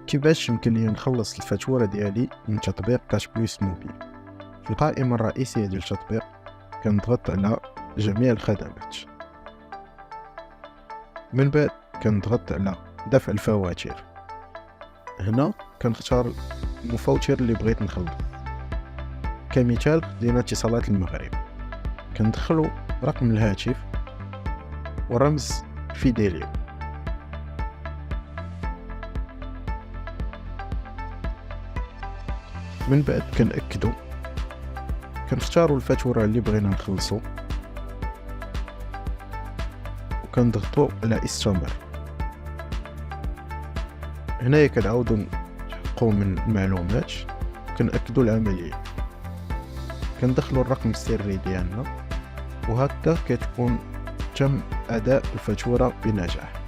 كيفاش يمكن لي نخلص الفاتورة ديالي من تطبيق كاش بلوس موبيل؟ في القائمة الرئيسية ديال التطبيق كنضغط على جميع الخدمات، من بعد كنضغط على دفع الفواتير. هنا كنختار المفوتير اللي بغيت نخلص، كمثال خدينا اتصالات المغرب، كندخلو رقم الهاتف ورمز فيديليو. من بعد كنأكدو، كنختاروا الفاتورة اللي بغينا نخلصو وكنضغطوا على استمر. هنايا كنعاودو نحققوا من المعلومات، كنأكدوا العملية، كندخلوا الرقم السري ديالنا، وهكذا كتكون تم أداء الفاتورة بنجاح.